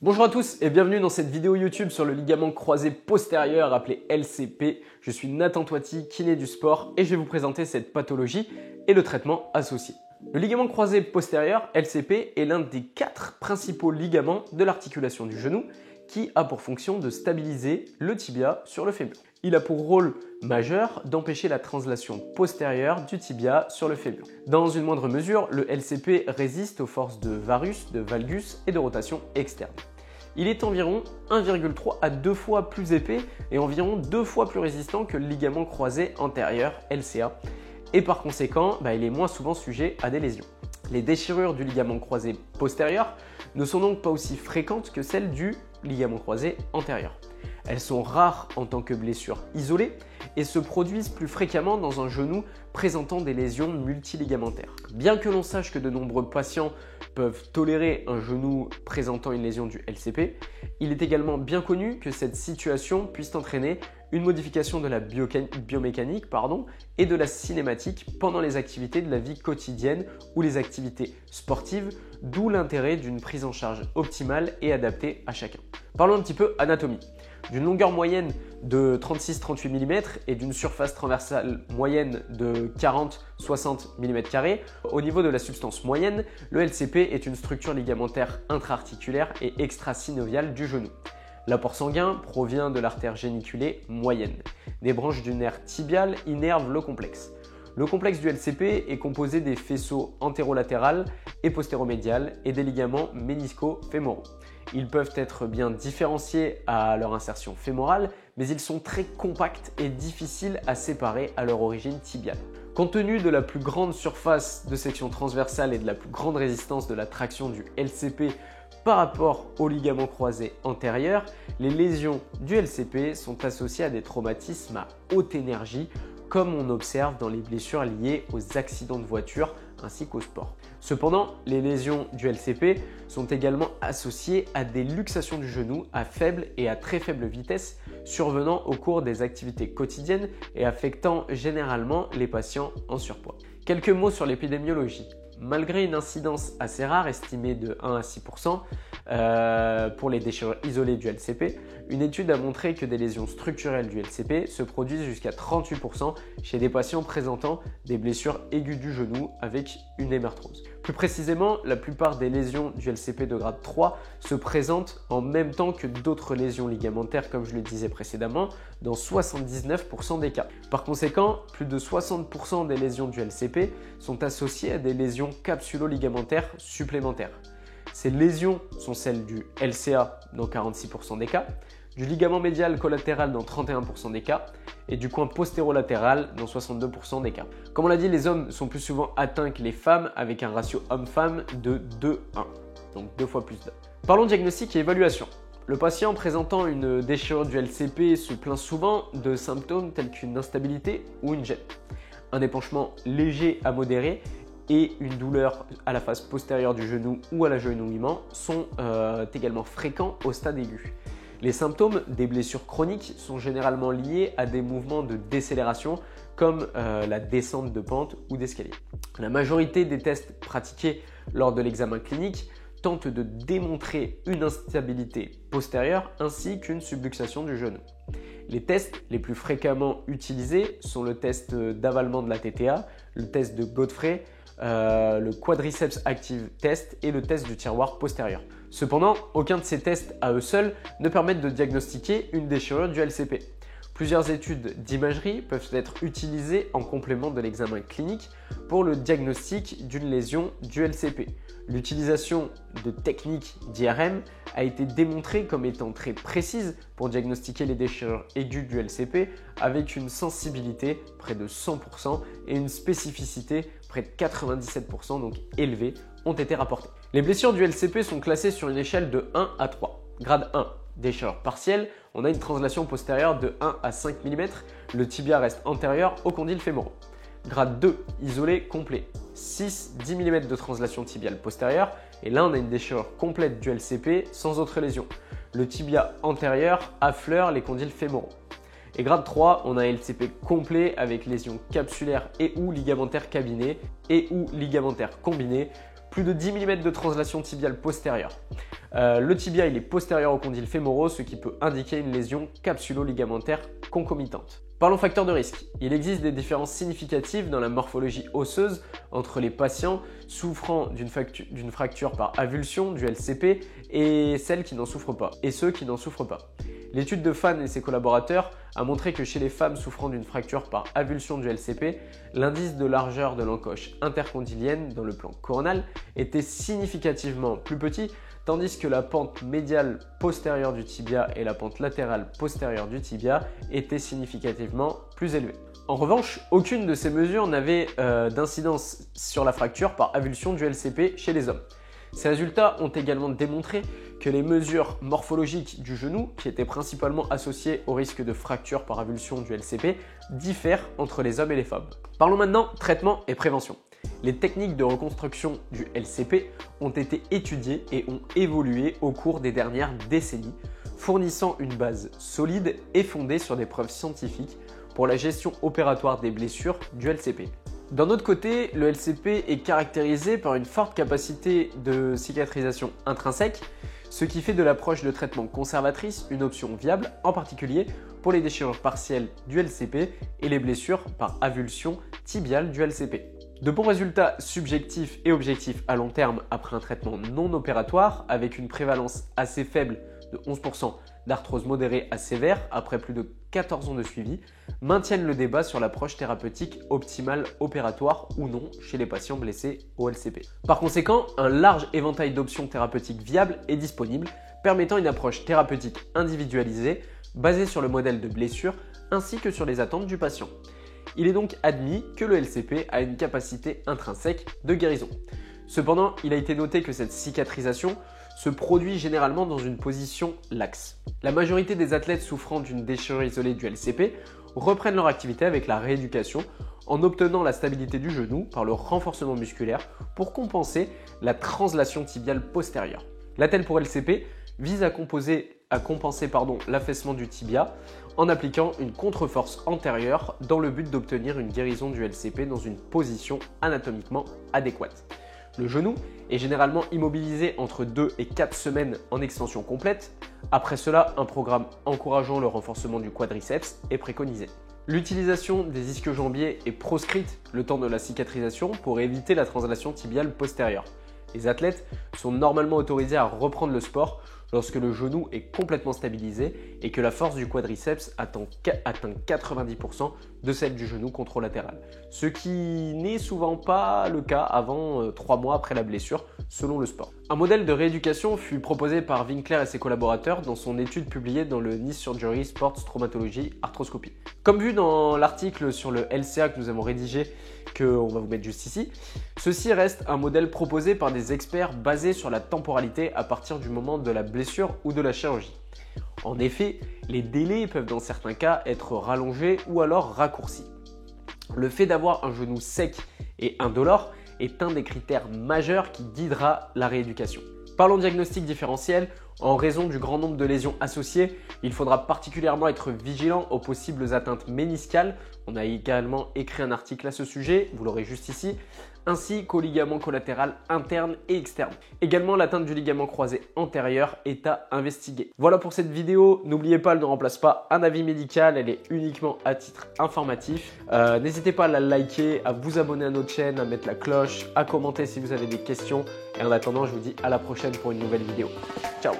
Bonjour à tous et bienvenue dans cette vidéo YouTube sur le ligament croisé postérieur appelé LCP. Je suis Nathan Toiti, kiné du sport et je vais vous présenter cette pathologie et le traitement associé. Le ligament croisé postérieur, LCP, est l'un des 4 principaux ligaments de l'articulation du genou qui a pour fonction de stabiliser le tibia sur le fémur. Il a pour rôle majeur d'empêcher la translation postérieure du tibia sur le fémur. Dans une moindre mesure, le LCP résiste aux forces de varus, de valgus et de rotation externe. Il est environ 1,3 à 2 fois plus épais et environ 2 fois plus résistant que le ligament croisé antérieur, LCA, et par conséquent, il est moins souvent sujet à des lésions. Les déchirures du ligament croisé postérieur ne sont donc pas aussi fréquentes que celles du ligament croisé antérieur. Elles sont rares en tant que blessures isolées et se produisent plus fréquemment dans un genou présentant des lésions multiligamentaires. Bien que l'on sache que de nombreux patients peuvent tolérer un genou présentant une lésion du LCP, il est également bien connu que cette situation puisse entraîner une modification de la biomécanique et de la cinématique pendant les activités de la vie quotidienne ou les activités sportives, d'où l'intérêt d'une prise en charge optimale et adaptée à chacun. Parlons un petit peu anatomie. D'une longueur moyenne de 36-38 mm et d'une surface transversale moyenne de 40-60 mm², au niveau de la substance moyenne, le LCP est une structure ligamentaire intra-articulaire et extra-synoviale du genou. L'apport sanguin provient de l'artère géniculée moyenne. Des branches du nerf tibial innervent le complexe. Le complexe du LCP est composé des faisceaux antérolatéral et postéromédial et des ligaments ménisco-fémoraux. Ils peuvent être bien différenciés à leur insertion fémorale, mais ils sont très compacts et difficiles à séparer à leur origine tibiale. Compte tenu de la plus grande surface de section transversale et de la plus grande résistance de la traction du LCP par rapport au ligament croisé antérieur, les lésions du LCP sont associées à des traumatismes à haute énergie, comme on observe dans les blessures liées aux accidents de voiture ainsi qu'au sport. Cependant, les lésions du LCP sont également associées à des luxations du genou à faible et à très faible vitesse survenant au cours des activités quotidiennes et affectant généralement les patients en surpoids. Quelques mots sur l'épidémiologie. Malgré une incidence assez rare, estimée de 1 à 6% pour les déchirures isolées du LCP, une étude a montré que des lésions structurelles du LCP se produisent jusqu'à 38% chez des patients présentant des blessures aiguës du genou avec une hémarthrose. Plus précisément, la plupart des lésions du LCP de grade 3 se présentent en même temps que d'autres lésions ligamentaires, comme je le disais précédemment, dans 79% des cas. Par conséquent, plus de 60% des lésions du LCP sont associées à des lésions capsulo-ligamentaires supplémentaires. Ces lésions sont celles du LCA dans 46% des cas, du ligament médial collatéral dans 31% des cas et du coin postérolatéral dans 62% des cas. Comme on l'a dit, les hommes sont plus souvent atteints que les femmes avec un ratio homme-femme de 2-1, donc 2 fois plus d'hommes. Parlons diagnostic et évaluation. Le patient présentant une déchirure du LCP se plaint souvent de symptômes tels qu'une instabilité ou une gêne. Un épanchement léger à modéré et une douleur à la face postérieure du genou ou à l'agenouillement sont également fréquents au stade aigu. Les symptômes des blessures chroniques sont généralement liés à des mouvements de décélération comme la descente de pente ou d'escalier. La majorité des tests pratiqués lors de l'examen clinique tentent de démontrer une instabilité postérieure ainsi qu'une subluxation du genou. Les tests les plus fréquemment utilisés sont le test d'avalement de la TTA, le test de Godfrey, le quadriceps active test et le test du tiroir postérieur. Cependant, aucun de ces tests à eux seuls ne permettent de diagnostiquer une déchirure du LCP. Plusieurs études d'imagerie peuvent être utilisées en complément de l'examen clinique pour le diagnostic d'une lésion du LCP. L'utilisation de techniques d'IRM a été démontrée comme étant très précise pour diagnostiquer les déchirures aiguës du LCP avec une sensibilité près de 100% et une spécificité près de 97%, donc élevée, ont été rapportées. Les blessures du LCP sont classées sur une échelle de 1 à 3. Grade 1, déchirure partielle, on a une translation postérieure de 1 à 5 mm, le tibia reste antérieur aux condyles fémoraux. Grade 2, isolé complet, 6-10 mm de translation tibiale postérieure, et là on a une déchirure complète du LCP sans autre lésion. Le tibia antérieur affleure les condyles fémoraux. Et grade 3, on a un LCP complet avec lésions capsulaires et ou ligamentaires cabinés et ou ligamentaires combinés, plus de 10 mm de translation tibiale postérieure. Le tibia il est postérieur aux condyles fémoraux, ce qui peut indiquer une lésion capsulo-ligamentaire concomitante. Parlons facteurs de risque. Il existe des différences significatives dans la morphologie osseuse entre les patients souffrant d'une fracture par avulsion du LCP et celles qui n'en souffrent pas, et ceux qui n'en souffrent pas. L'étude de Fan et ses collaborateurs a montré que chez les femmes souffrant d'une fracture par avulsion du LCP, l'indice de largeur de l'encoche intercondylienne dans le plan coronal était significativement plus petit, tandis que la pente médiale postérieure du tibia et la pente latérale postérieure du tibia étaient significativement plus élevées. En revanche, aucune de ces mesures n'avait d'incidence sur la fracture par avulsion du LCP chez les hommes. Ces résultats ont également démontré que les mesures morphologiques du genou, qui étaient principalement associées au risque de fracture par avulsion du LCP, diffèrent entre les hommes et les femmes. Parlons maintenant traitement et prévention. Les techniques de reconstruction du LCP ont été étudiées et ont évolué au cours des dernières décennies, fournissant une base solide et fondée sur des preuves scientifiques pour la gestion opératoire des blessures du LCP. D'un autre côté, le LCP est caractérisé par une forte capacité de cicatrisation intrinsèque, ce qui fait de l'approche de traitement conservatrice une option viable, en particulier pour les déchirures partielles du LCP et les blessures par avulsion tibiale du LCP. De bons résultats subjectifs et objectifs à long terme après un traitement non opératoire, avec une prévalence assez faible de 11% d'arthrose modérée à sévère après plus de 14 ans de suivi, maintiennent le débat sur l'approche thérapeutique optimale opératoire ou non chez les patients blessés au LCP. Par conséquent, un large éventail d'options thérapeutiques viables est disponible, permettant une approche thérapeutique individualisée basée sur le modèle de blessure ainsi que sur les attentes du patient. Il est donc admis que le LCP a une capacité intrinsèque de guérison. Cependant, il a été noté que cette cicatrisation se produit généralement dans une position laxe. La majorité des athlètes souffrant d'une déchirure isolée du LCP reprennent leur activité avec la rééducation en obtenant la stabilité du genou par le renforcement musculaire pour compenser la translation tibiale postérieure. L'attel pour LCP vise à compenser l'affaissement du tibia en appliquant une contre-force antérieure dans le but d'obtenir une guérison du LCP dans une position anatomiquement adéquate. Le genou est généralement immobilisé entre 2 et 4 semaines en extension complète. Après cela, un programme encourageant le renforcement du quadriceps est préconisé. L'utilisation des ischio-jambiers est proscrite le temps de la cicatrisation pour éviter la translation tibiale postérieure. Les athlètes sont normalement autorisés à reprendre le sport lorsque le genou est complètement stabilisé et que la force du quadriceps atteint 90% de celle du genou contralatéral, ce qui n'est souvent pas le cas avant 3 mois après la blessure selon le sport. Un modèle de rééducation fut proposé par Winkler et ses collaborateurs dans son étude publiée dans le Knee Surgery Sports Traumatology Arthroscopy. Comme vu dans l'article sur le LCA que nous avons rédigé, qu'on va vous mettre juste ici, ceci reste un modèle proposé par des experts basé sur la temporalité à partir du moment de la blessure ou de la chirurgie. En effet, les délais peuvent dans certains cas être rallongés ou alors raccourcis. Le fait d'avoir un genou sec et indolore est un des critères majeurs qui guidera la rééducation. Parlons diagnostic différentiel. En raison du grand nombre de lésions associées, il faudra particulièrement être vigilant aux possibles atteintes méniscales. On a également écrit un article à ce sujet, vous l'aurez juste ici, ainsi qu'au ligament collatéral interne et externe. Également, l'atteinte du ligament croisé antérieur est à investiguer. Voilà pour cette vidéo. N'oubliez pas, elle ne remplace pas un avis médical, elle est uniquement à titre informatif. N'hésitez pas à la liker, à vous abonner à notre chaîne, à mettre la cloche, à commenter si vous avez des questions. Et en attendant, je vous dis à la prochaine pour une nouvelle vidéo. Ciao!